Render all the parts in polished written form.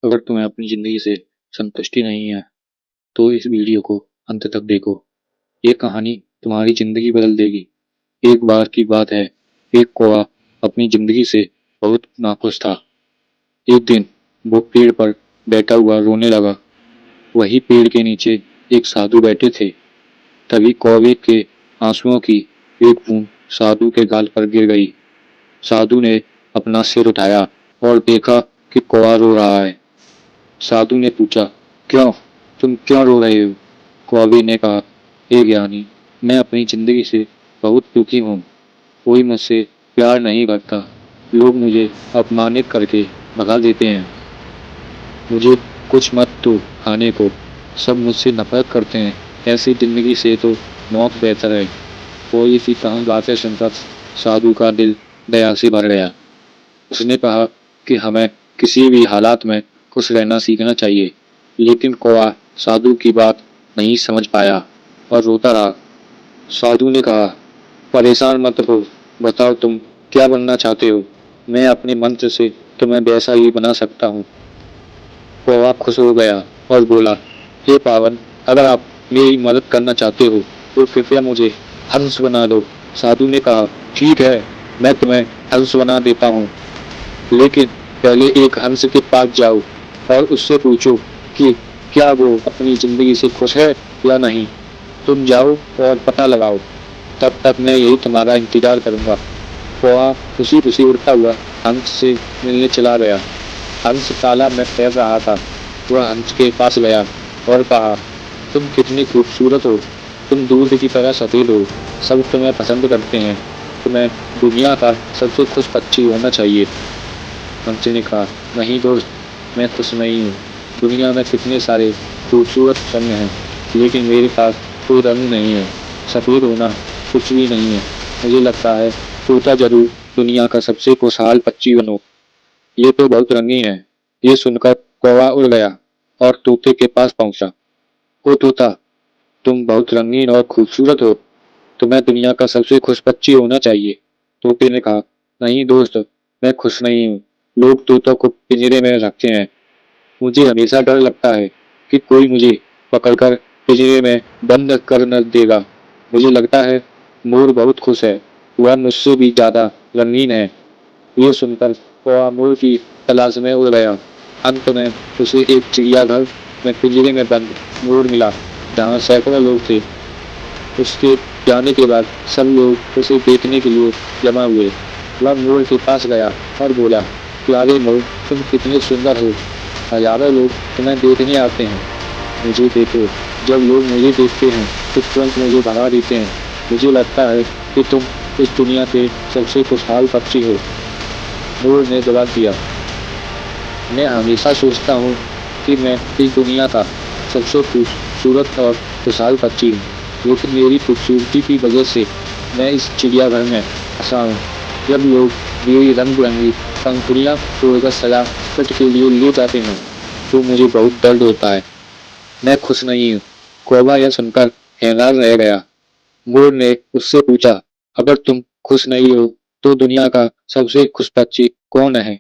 अगर तुम्हें अपनी ज़िंदगी से संतुष्टि नहीं है, तो इस वीडियो को अंत तक देखो। ये कहानी तुम्हारी ज़िंदगी बदल देगी। एक बार की बात है, एक कौवा अपनी ज़िंदगी से बहुत नाखुश था। एक दिन वो पेड़ पर बैठा हुआ रोने लगा। वही पेड़ के नीचे एक साधु बैठे थे। तभी कौवे के आंसुओं की एक बूंद साधु के गाल पर गिर गई। साधु ने अपना सिर उठाया और देखा कि कौवा रो रहा है। साधु ने पूछा, क्यों? तुम क्यों रो रहे हो? कौवे ने कहा, हे ज्ञानी, मैं अपनी जिंदगी से बहुत दुखी हूँ। कोई मुझसे प्यार नहीं करता। लोग मुझे अपमानित करके भगा देते हैं। मुझे कुछ मत दो खाने को। सब मुझसे नफरत करते हैं। ऐसी जिंदगी से तो मौत बेहतर है। कोई सी तंग बातें सुनकर साधु का दिल दया से भर गया। उसने कहा कि हमें किसी भी हालात में खुश रहना सीखना चाहिए। लेकिन कौवा साधु की बात नहीं समझ पाया और रोता रहा। साधु ने कहा, परेशान मत हो, बताओ तुम क्या बनना चाहते हो? मैं अपने मंत्र से तुम्हें वैसा ही बना सकता हूँ। कौवा खुश हो गया और बोला, हे पावन, अगर आप मेरी मदद करना चाहते हो तो कृपया मुझे हंस बना दो। साधु ने कहा, ठीक है, मैं तुम्हें हंस बना देता हूँ। लेकिन पहले एक हंस के पास जाओ और उससे पूछो कि क्या वो अपनी जिंदगी से खुश है या नहीं। तुम जाओ और पता लगाओ। तब तक मैं यही तुम्हारा इंतजार करूंगा। कौवा खुशी खुशी उड़ता हुआ हंस से मिलने चला गया। हंस तालाब में तैर रहा था। वह हंस के पास गया और कहा, तुम कितनी खूबसूरत हो। तुम दूध की तरह सफेद हो। सब तुम्हें पसंद करते हैं। तुम्हें दुनिया का सबसे खुश पक्षी होना चाहिए। हंस ने कहा, नहीं दोस्त, मैं खुश नहीं हूँ। दुनिया में कितने सारे खूबसूरत रंग हैं, लेकिन मेरे पास कोई रंग नहीं है। सफेद होना कुछ भी नहीं है। मुझे लगता है तोता जरूर दुनिया का सबसे खुशहाल पक्षी बनो। ये तो बहुत रंगीन है। ये सुनकर कौवा उड़ गया और तोते के पास पहुंचा। ओ तोता, तुम बहुत रंगीन और खूबसूरत हो। तुम्हें दुनिया का सबसे खुश पक्षी होना चाहिए। तोते ने कहा, नहीं दोस्त, मैं खुश नहीं हूँ। लोग तोतों को पिंजरे में रखते हैं। मुझे हमेशा डर लगता है कि कोई मुझे पकड़कर पिंजरे में बंद कर न देगा। मुझे लगता है मोर बहुत खुश है। वह मुझसे भी ज्यादा रंगीन है। ये सुनकर कौवा मोर की तलाश में उड़ गया। अंत में उसे एक चिड़ियाघर में पिंजरे में बंद मोर मिला, जहाँ सैकड़ों लोग थे। उसके जाने के बाद सब लोग उसे देखने के लिए जमा हुए। वह मोर के पास गया और बोला, प्यारे मोर, तुम कितने सुंदर हो। हजारों लोग तुम्हें देखने आते हैं। मुझे देखो। जब लोग मुझे देखते हैं तो तुरंत मुझे भगा देते हैं। मुझे लगता है कि तुम इस दुनिया के सबसे खुशहाल पक्षी हो। मोर ने जवाब दिया, मैं हमेशा सोचता हूँ कि मैं इस दुनिया का सबसे खूबसूरत और खुशहाल पक्षी हूँ, लेकिन मेरी खूबसूरती की वजह से मैं इस चिड़ियाघर में फंसा हूँ। जब लोग मेरी रंग बिरंगी पंखुड़ियाँ तोड़कर सजावट के लिए ले जाते हैं तो मुझे बहुत दर्द होता है। मैं खुश नहीं हूँ। कौवा यह सुनकर हैरान रह गया। मोर ने उससे पूछा, अगर तुम खुश नहीं हो तो दुनिया का सबसे खुश पक्षी कौन है?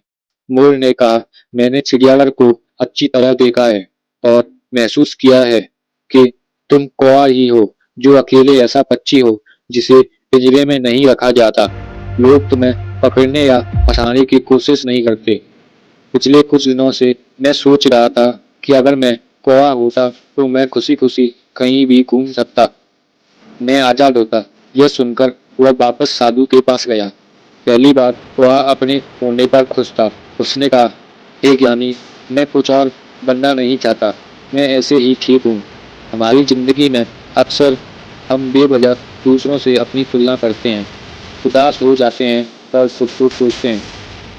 मोर ने कहा, मैंने चिड़ियाघर को अच्छी तरह देखा है और महसूस किया है कि तुम कौवा ही हो जो अकेले ऐसा पक्षी हो जिसे पिंजरे में नहीं रखा जाता। लोग तुम्हें पकड़ने या फंसाने की कोशिश नहीं करते। पिछले कुछ दिनों से मैं सोच रहा था कि अगर मैं कौवा होता तो मैं खुशी खुशी कहीं भी घूम सकता। मैं आजाद होता। यह सुनकर वह वापस साधु के पास गया। पहली बार वह अपने होने पर खुश था। उसने कहा, हे ज्ञानी, मैं कुछ और बनना नहीं चाहता। मैं ऐसे ही ठीक हूँ। हमारी जिंदगी में अक्सर हम बेवजह दूसरों से अपनी तुलना करते हैं, उदास हो जाते हैं और सुख दुख सोचते हैं।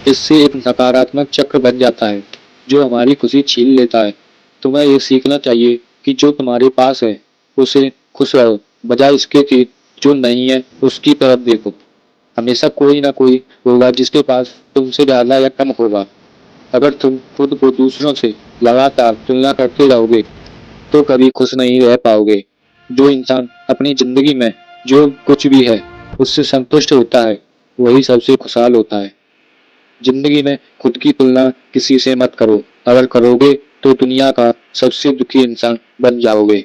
इससे एक नकारात्मक चक्र बन जाता है जो हमारी खुशी छीन लेता है। तुम्हें ये सीखना चाहिए कि जो तुम्हारे पास है उसे खुश रहो, बजाय इसके कि जो नहीं है उसकी तरफ देखो। हमेशा कोई ना कोई होगा जिसके पास तुमसे ज्यादा या कम होगा। अगर तुम खुद को दूसरों से लगातार तुलना करते रहोगे तो कभी खुश नहीं रह पाओगे। जो इंसान अपनी जिंदगी में जो कुछ भी है उससे संतुष्ट होता है वही सबसे खुशहाल होता है। जिंदगी में खुद की तुलना किसी से मत करो। अगर करोगे तो दुनिया का सबसे दुखी इंसान बन जाओगे।